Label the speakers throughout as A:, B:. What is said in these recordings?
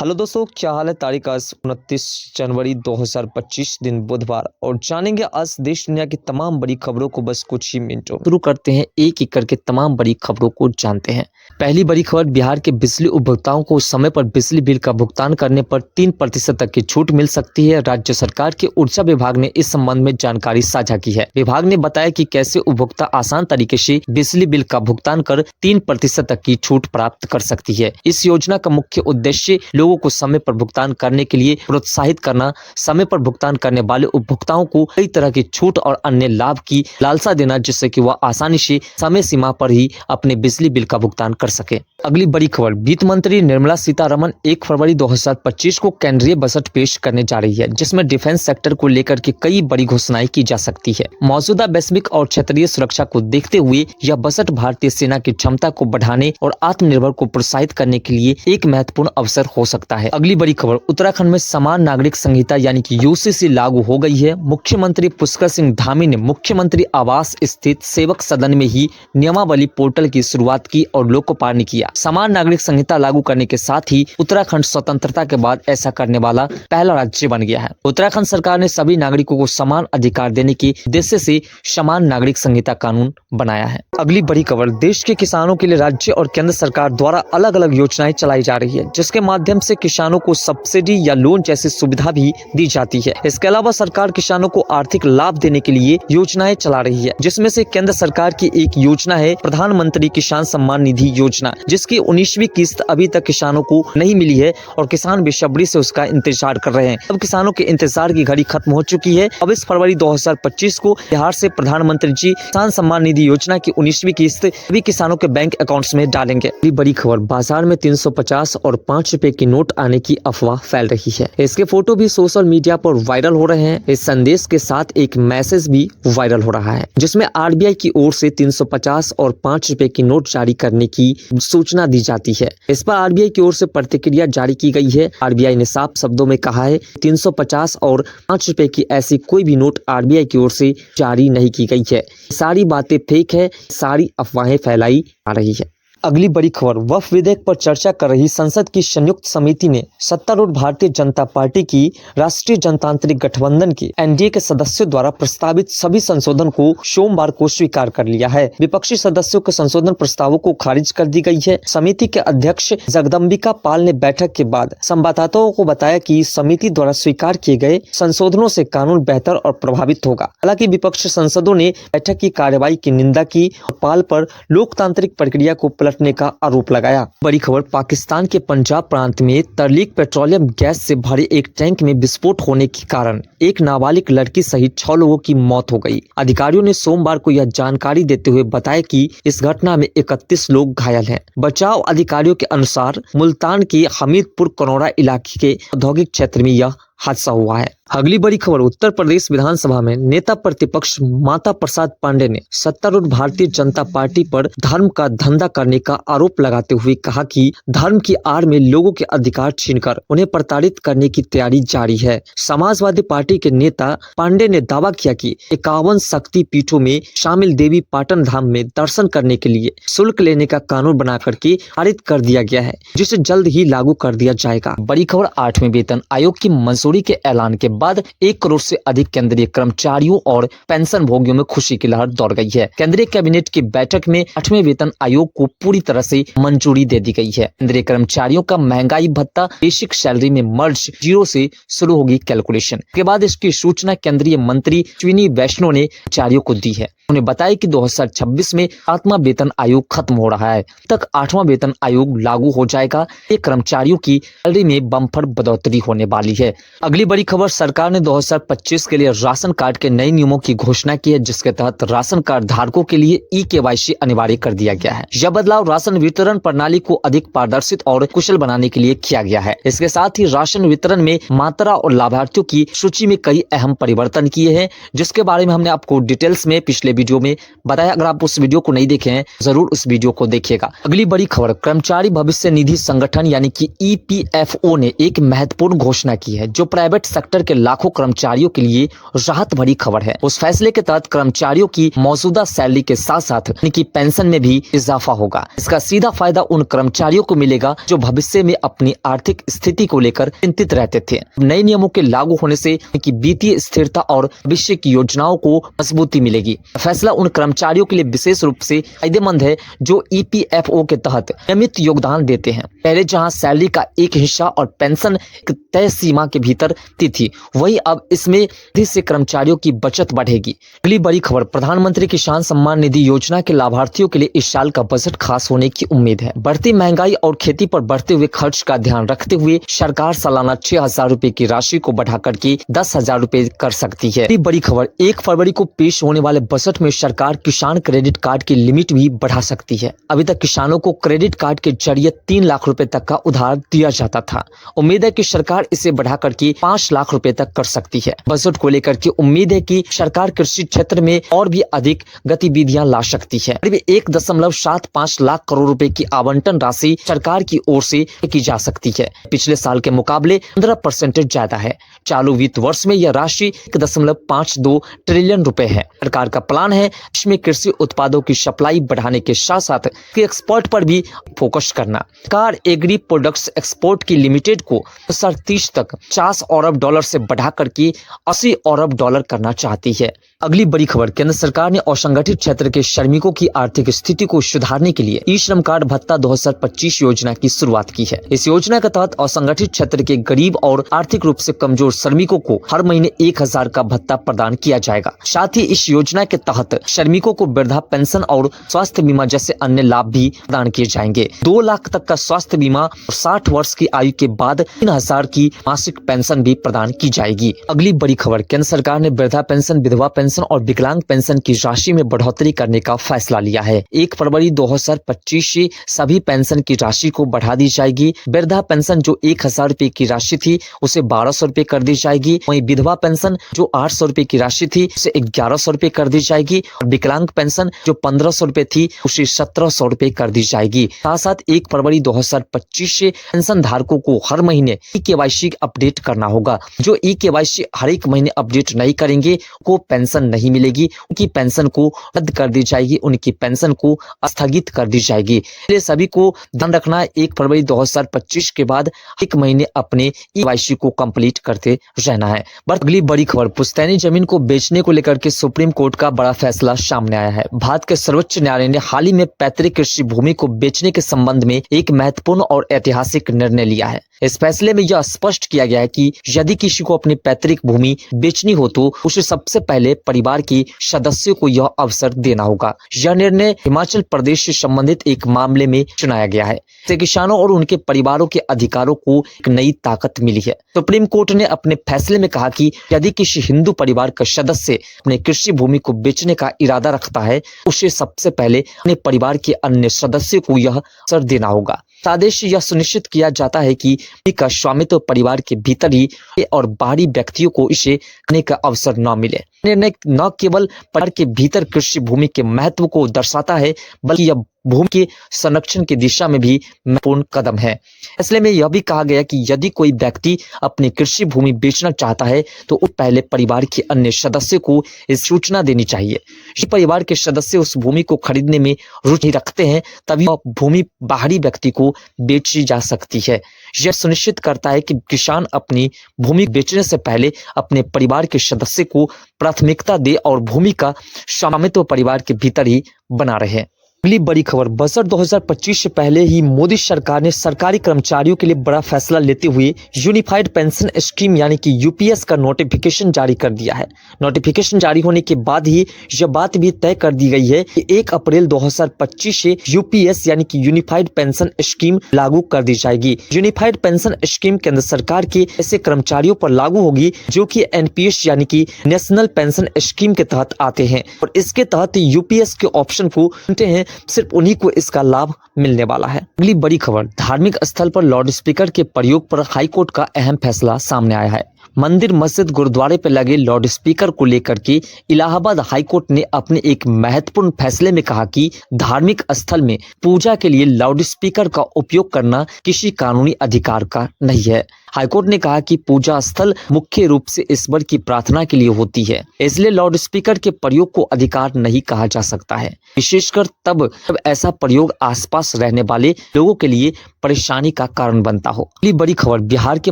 A: Hello दोस्तों, क्या हाल है। तारीख आज 29 जनवरी 2025 दिन बुधवार और जानेंगे आज देश दुनिया की तमाम बड़ी खबरों को बस कुछ ही मिनटों में। शुरू करते हैं एक एक करके तमाम बड़ी खबरों को जानते हैं। पहली बड़ी खबर, बिहार के बिजली उपभोक्ताओं को समय पर बिजली बिल का भुगतान करने पर 3% तक की छूट मिल सकती है। राज्य सरकार के ऊर्जा विभाग ने इस संबंध में जानकारी साझा की है। विभाग ने बताया कि कैसे उपभोक्ता आसान तरीके से बिजली बिल का भुगतान कर 3% तक की छूट प्राप्त कर सकती है। इस योजना का मुख्य उद्देश्य लोगों को समय पर भुगतान करने के लिए प्रोत्साहित करना, समय पर भुगतान करने वाले उपभोक्ताओं को कई तरह की छूट और अन्य लाभ की लालसा देना, जिससे कि वह आसानी से समय सीमा पर ही अपने बिजली बिल का भुगतान कर सके। अगली बड़ी खबर, वित्त मंत्री निर्मला सीतारमण 1 फरवरी 2025 को केंद्रीय बजट पेश करने जा रही है, जिसमें डिफेंस सेक्टर को लेकर के कई बड़ी घोषणाएं की जा सकती है। मौजूदा वैश्विक और क्षेत्रीय सुरक्षा को देखते हुए यह बजट भारतीय सेना की क्षमता को बढ़ाने और आत्मनिर्भर को प्रोत्साहित करने के लिए एक महत्वपूर्ण अवसर हो सकता है। अगली बड़ी खबर, उत्तराखंड में समान नागरिक संहिता यानी कि यूसीसी लागू हो गई है। मुख्यमंत्री पुष्कर सिंह धामी ने मुख्यमंत्री आवास स्थित सेवक सदन में ही नियमावली पोर्टल की शुरुआत की और लोकार्पण किया। समान नागरिक संहिता लागू करने के साथ ही उत्तराखंड स्वतंत्रता के बाद ऐसा करने वाला पहला राज्य बन गया है। उत्तराखंड सरकार ने सभी नागरिकों को समान अधिकार देने के उद्देश्य से समान नागरिक संहिता कानून बनाया है। अगली बड़ी खबर, देश के किसानों के लिए राज्य और केंद्र सरकार द्वारा अलग अलग योजनाएं चलाई जा रही है, जिसके माध्यम से किसानों को सब्सिडी या लोन जैसी सुविधा भी दी जाती है। इसके अलावा सरकार किसानों को आर्थिक लाभ देने के लिए योजनाएं चला रही है, जिसमें से केंद्र सरकार की एक योजना है प्रधानमंत्री किसान सम्मान निधि योजना, जिसकी 19वीं किस्त अभी तक किसानों को नहीं मिली है और किसान बेसब्री से उसका इंतजार कर रहे हैं। अब किसानों के इंतजार की घड़ी खत्म हो चुकी है। 22 फरवरी 2025 को बिहार से प्रधानमंत्री जी किसान सम्मान निधि योजना की 19वीं किस्त सभी किसानों के बैंक अकाउंट्स में डालेंगे। अगली बड़ी खबर, बाजार में 350 और 5 रुपए की नोट आने की अफवाह फैल रही है। इसके फोटो भी सोशल मीडिया पर वायरल हो रहे हैं। इस संदेश के साथ एक मैसेज भी वायरल हो रहा है, जिसमें आरबीआई की ओर से 350 और 5 रुपए की नोट जारी करने की सूचना दी जाती है। इस पर आरबीआई की ओर से प्रतिक्रिया जारी की गई है। आरबीआई ने साफ शब्दों में कहा है 350 और 5 रुपए की ऐसी कोई भी नोट आरबीआई की ओर से जारी नहीं की गई है। सारी बातें फेक है, सारी अफवाहें फैलाई जा रही है। अगली बड़ी खबर, वक्फ विधेयक पर चर्चा कर रही संसद की संयुक्त समिति ने सत्तारूढ़ भारतीय जनता पार्टी की राष्ट्रीय जनतांत्रिक गठबंधन के एनडीए के सदस्यों द्वारा प्रस्तावित सभी संशोधन को सोमवार को स्वीकार कर लिया है। विपक्षी सदस्यों के संशोधन प्रस्तावों को खारिज कर दी गई है। समिति के अध्यक्ष जगदम्बिका पाल ने बैठक के बाद संवाददाताओं को बताया कि समिति द्वारा स्वीकार किए गए संशोधनों से कानून बेहतर और प्रभावित होगा। हालांकि विपक्षी सांसदों ने बैठक की कार्यवाही की निंदा की और पाल पर लोकतांत्रिक प्रक्रिया को पलटने का आरोप लगाया। बड़ी खबर, पाकिस्तान के पंजाब प्रांत में तरलीक पेट्रोलियम गैस से भरे एक टैंक में विस्फोट होने के कारण एक नाबालिग लड़की सहित 6 लोगों की मौत हो गई। अधिकारियों ने सोमवार को यह जानकारी देते हुए बताया कि इस घटना में 31 लोग घायल हैं। बचाव अधिकारियों के अनुसार मुल्तान के हमीरपुर कनौरा इलाके के औद्योगिक क्षेत्र में यह हादसा हुआ है। अगली बड़ी खबर, उत्तर प्रदेश विधानसभा में नेता प्रतिपक्ष माता प्रसाद पांडे ने सत्तारूढ़ भारतीय जनता पार्टी पर धर्म का धंधा करने का आरोप लगाते हुए कहा कि धर्म की आड़ में लोगों के अधिकार छीनकर उन्हें प्रताड़ित करने की तैयारी जारी है। समाजवादी पार्टी के नेता पांडे ने दावा किया कि 51 शक्ति पीठों में शामिल देवी पाटन धाम में दर्शन करने के लिए शुल्क लेने का कानून बना करके पारित कर दिया गया है, जिसे जल्द ही लागू कर दिया जाएगा। बड़ी खबर, 8वें वेतन आयोग की मंजूरी के ऐलान के बाद 1 करोड़ से अधिक केंद्रीय कर्मचारियों और पेंशन भोगियों में खुशी की लहर दौड़ गई है। केंद्रीय कैबिनेट की बैठक में 8वें वेतन आयोग को पूरी तरह से मंजूरी दे दी गई है। केंद्रीय कर्मचारियों का महंगाई भत्ता बेसिक सैलरी में मर्ज 0 से शुरू होगी कैलकुलेशन। के बाद इसकी सूचना केंद्रीय मंत्री अश्विनी वैष्णव ने कर्मचारियों को दी है। उन्होंने बताया कि 2026 में 7वां वेतन आयोग खत्म हो रहा है, तक 8वां वेतन आयोग लागू हो जाएगा। ये कर्मचारियों की सैलरी में बम्पर बढ़ोतरी होने वाली है। अगली बड़ी खबर, सरकार ने 2025 के लिए राशन कार्ड के नए नियमों की घोषणा की है, जिसके तहत राशन कार्ड धारकों के लिए ई-केवाईसी अनिवार्य कर दिया गया है। यह बदलाव राशन वितरण प्रणाली को अधिक पारदर्शित और कुशल बनाने के लिए किया गया है। इसके साथ ही राशन वितरण में मात्रा और लाभार्थियों की सूची में कई अहम परिवर्तन किए हैं, जिसके बारे में हमने आपको डिटेल्स में पिछले वीडियो में बताया। अगर आप उस वीडियो को नहीं देखे हैं, जरूर उस वीडियो को देखिएगा। अगली बड़ी खबर, कर्मचारी भविष्य निधि संगठन यानी कि ईपीएफओ ने एक महत्वपूर्ण घोषणा की है, जो जो प्राइवेट सेक्टर के लाखों कर्मचारियों के लिए राहत भरी खबर है। उस फैसले के तहत कर्मचारियों की मौजूदा सैलरी के साथ साथ उनकी पेंशन में भी इजाफा होगा। इसका सीधा फायदा उन कर्मचारियों को मिलेगा जो भविष्य में अपनी आर्थिक स्थिति को लेकर चिंतित रहते थे। नए नियमों के लागू होने से उनकी वित्तीय स्थिरता और भविष्य की योजनाओं को मजबूती मिलेगी। फैसला उन कर्मचारियों के लिए विशेष रूप से फायदेमंद है जो ईपीएफओ के तहत नियमित योगदान देते हैं। पहले जहां सैलरी का एक हिस्सा और पेंशन एक तय सीमा के भीतर थी, वहीं अब इसमें से कर्मचारियों की बचत बढ़ेगी। अगली बड़ी खबर, प्रधानमंत्री किसान सम्मान निधि योजना के लाभार्थियों के लिए इस साल का बजट खास होने की उम्मीद है। बढ़ती महंगाई और खेती पर बढ़ते हुए खर्च का ध्यान रखते हुए सरकार सालाना 6,000 रुपए की राशि को बढ़ाकर के 10,000 रुपए कर सकती है। अगली बड़ी खबर, 1 फरवरी को पेश होने वाले बजट में सरकार किसान क्रेडिट कार्ड की लिमिट भी बढ़ा सकती है। अभी तक किसानों को क्रेडिट कार्ड के जरिए 3 लाख रुपए तक का उधार दिया जाता था। उम्मीद है कि सरकार इसे बढ़ाकर के 5 लाख रुपए तक कर सकती है। बजट को लेकर के उम्मीद है कि सरकार कृषि क्षेत्र में और भी अधिक गतिविधियां ला सकती है। करीब 1.75 लाख करोड़ रुपए की आवंटन राशि सरकार की ओर से की जा सकती है। पिछले साल के मुकाबले 15% ज्यादा है। चालू वित्त वर्ष में यह राशि 1.52 ट्रिलियन रुपए है। सरकार का प्लान है इसमें कृषि उत्पादों की सप्लाई बढ़ाने के साथ साथ एक्सपोर्ट पर भी फोकस करना। सरकार एग्री प्रोडक्ट्स एक्सपोर्ट की लिमिटेड को 2030 तक 50 अरब डॉलर से बढ़ाकर के 80 अरब डॉलर करना चाहती है। अगली बड़ी खबर, केंद्र सरकार ने असंगठित क्षेत्र के श्रमिकों की आर्थिक स्थिति को सुधारने के लिए ई श्रम कार्ड भत्ता 2025 योजना की शुरुआत की है। इस योजना के तहत असंगठित क्षेत्र के गरीब और आर्थिक रूप से कमजोर श्रमिकों को हर महीने 1,000 का भत्ता प्रदान किया जाएगा। साथ ही इस योजना के तहत श्रमिकों को वृद्धा पेंशन और स्वास्थ्य बीमा जैसे अन्य लाभ भी प्रदान किए जाएंगे। 2 लाख तक का स्वास्थ्य बीमा और 60 वर्ष की आयु के बाद 3,000 की मासिक पेंशन भी प्रदान की जाएगी। अगली बड़ी खबर, केंद्र सरकार ने वृद्धा पेंशन, विधवा पेंशन और विकलांग पेंशन की राशि में बढ़ोतरी करने का फैसला लिया है। 1 फरवरी 2025 से सभी पेंशन की राशि को बढ़ा दी जाएगी। वृद्धा पेंशन जो 1,000 रुपए की राशि थी उसे 1,200 रुपए कर दी जाएगी। वहीं विधवा पेंशन जो 800 रुपए की राशि थी उसे 1,100 रुपए कर दी जाएगी और विकलांग पेंशन जो 1,500 रुपए थी उसे 1,700 रुपए कर दी जाएगी। साथ साथ 1 फरवरी 2025 से पेंशन धारकों को हर महीने ई-केवाईसी अपडेट करना होगा। जो ई-केवाईसी हर एक महीने अपडेट नहीं करेंगे को पेंशन नहीं मिलेगी, उनकी पेंशन को रद्द कर दी जाएगी, उनकी पेंशन को स्थगित कर दी जाएगी। इसलिए सभी को ध्यान रखना है 1 फरवरी 2025 के बाद एक महीने अपने ई-केवाईसी को कंप्लीट करते रहना है। अगली बड़ी खबर, पुश्तैनी जमीन को बेचने को लेकर के सुप्रीम कोर्ट का बड़ा फैसला सामने आया है। भारत के सर्वोच्च न्यायालय ने हाल ही में पैतृक कृषि भूमि को बेचने के संबंध में एक महत्वपूर्ण और ऐतिहासिक निर्णय लिया है। इस फैसले में यह स्पष्ट किया गया है कि यदि किसी को अपनी पैतृक भूमि बेचनी हो तो उसे सबसे पहले परिवार के सदस्यों को यह अवसर देना होगा। यह निर्णय हिमाचल प्रदेश से संबंधित एक मामले में चुनाया गया है। इससे किसानों और उनके परिवारों के अधिकारों को एक नई ताकत मिली है। सुप्रीम कोर्ट ने अपने फैसले में कहा कि यदि किसी हिंदू परिवार का सदस्य अपने कृषि भूमि को बेचने का इरादा रखता है, उसे सबसे पहले अपने परिवार के अन्य सदस्यों को यह अवसर देना होगा। आदेश से यह सुनिश्चित किया जाता है कि भूमि का स्वामित्व परिवार के भीतर ही और बाहरी व्यक्तियों को इसे करने का अवसर न मिले। निर्णय न केवल परिवार के भीतर कृषि भूमि के महत्व को दर्शाता है, बल्कि यह भूमि के संरक्षण की दिशा में भी महत्वपूर्ण कदम है। इसलिए में यह भी कहा गया कि यदि कोई व्यक्ति अपनी कृषि भूमि बेचना चाहता है तो उस पहले परिवार के अन्य सदस्य को इस सूचना देनी चाहिए। यदि परिवार के सदस्य उस भूमि को खरीदने में रुचि रखते हैं तभी वह भूमि बाहरी व्यक्ति को बेची जा सकती है। यह सुनिश्चित करता है कि किसान अपनी भूमि बेचने से पहले अपने परिवार के सदस्य को प्राथमिकता दे और भूमि का स्वामित्व परिवार के भीतर ही बना रहे। अगली बड़ी खबर, बजट 2025 से पहले ही मोदी सरकार ने सरकारी कर्मचारियों के लिए बड़ा फैसला लेते हुए यूनिफाइड पेंशन स्कीम यानी कि यूपीएस का नोटिफिकेशन जारी कर दिया है। नोटिफिकेशन जारी होने के बाद ही यह बात भी तय कर दी गई है कि 1 अप्रैल 2025 से यूपीएस यानी कि यूनिफाइड पेंशन स्कीम लागू कर दी जाएगी। यूनिफाइड पेंशन स्कीम केंद्र सरकार के ऐसे कर्मचारियों पर लागू होगी जो कि एनपीएस यानी कि नेशनल पेंशन स्कीम के तहत आते हैं और इसके तहत यूपीएस के ऑप्शन को चुनते हैं, सिर्फ उन्हीं को इसका लाभ मिलने वाला है। अगली बड़ी खबर, धार्मिक स्थल पर लाउडस्पीकर के प्रयोग पर हाईकोर्ट का अहम फैसला सामने आया है। मंदिर मस्जिद गुरुद्वारे पर लगे लाउड स्पीकर को लेकर के इलाहाबाद हाईकोर्ट ने अपने एक महत्वपूर्ण फैसले में कहा कि धार्मिक स्थल में पूजा के लिए लाउड स्पीकर का उपयोग करना किसी कानूनी अधिकार का नहीं है। हाईकोर्ट ने कहा कि पूजा स्थल मुख्य रूप से ईश्वर की प्रार्थना के लिए होती है, इसलिए लाउड स्पीकर के प्रयोग को अधिकार नहीं कहा जा सकता है, विशेषकर तब जब ऐसा प्रयोग आसपास रहने वाले लोगों के लिए परेशानी का कारण बनता हो। अगली बड़ी खबर, बिहार के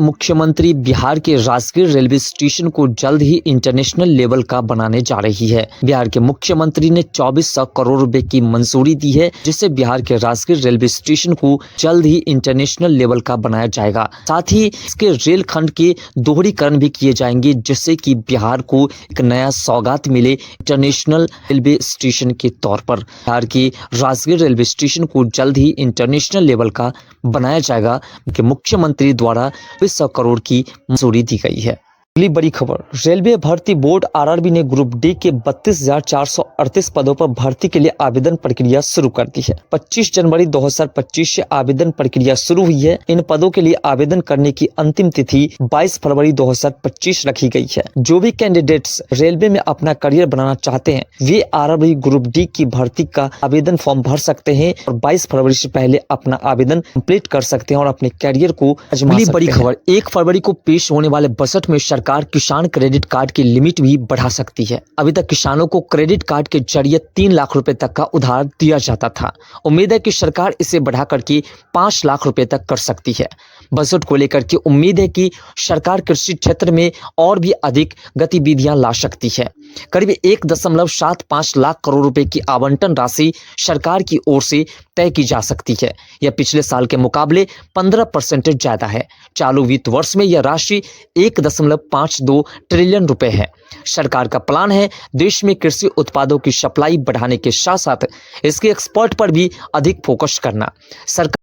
A: मुख्यमंत्री बिहार के राजगीर रेलवे स्टेशन को जल्द ही इंटरनेशनल लेवल का बनाने जा रही है। बिहार के मुख्यमंत्री ने 2400 करोड़ रुपए की मंजूरी दी है, जिससे बिहार के राजगीर रेलवे स्टेशन को जल्द ही इंटरनेशनल लेवल का बनाया जाएगा। साथ ही इसके रेल खंड के दोहरीकरण भी किए जाएंगे, जिससे कि बिहार को एक नया सौगात मिले इंटरनेशनल रेलवे स्टेशन के तौर पर। बिहार के राजगीर रेलवे स्टेशन को जल्द ही इंटरनेशनल लेवल का बनाया जाएगा कि मुख्यमंत्री द्वारा 200 करोड़ की मंजूरी दी गई है। अगली बड़ी खबर, रेलवे भर्ती बोर्ड आरआरबी ने ग्रुप डी के 32,438 पदों पर भर्ती के लिए आवेदन प्रक्रिया शुरू कर दी है। 25 जनवरी 2025 से आवेदन प्रक्रिया शुरू हुई है। इन पदों के लिए आवेदन करने की अंतिम तिथि 22 फरवरी 2025 रखी गई है। जो भी कैंडिडेट्स रेलवे में अपना करियर बनाना चाहते हैं, वे आरआरबी ग्रुप डी की भर्ती का आवेदन फॉर्म भर सकते हैं और 22 फरवरी से पहले अपना आवेदन कंप्लीट कर सकते हैं और अपने करियर को आजमा सकते हैं। बड़ी खबर, 1 फरवरी को पेश होने वाले बजट में सरकार किसान क्रेडिट कार्ड की लिमिट भी बढ़ा सकती है। अभी तक किसानों को क्रेडिट कार्ड के जरिए 3 लाख रुपए तक का उधार दिया जाता था। उम्मीद है कि सरकार इसे बढ़ा करके 5 लाख रुपए तक कर सकती है। बजट को लेकर के उम्मीद है कि सरकार कृषि क्षेत्र में और भी अधिक गतिविधियां ला सकती है। करीब 1.75 लाख करोड़ रुपए की आवंटन राशि सरकार की ओर से तय की जा सकती है। यह पिछले साल के मुकाबले 15% ज्यादा है। चालू वित्त वर्ष में यह राशि 1.52 ट्रिलियन रुपए है। सरकार का प्लान है देश में कृषि उत्पादों की सप्लाई बढ़ाने के साथ साथ इसके एक्सपोर्ट पर भी अधिक फोकस करना। सरकार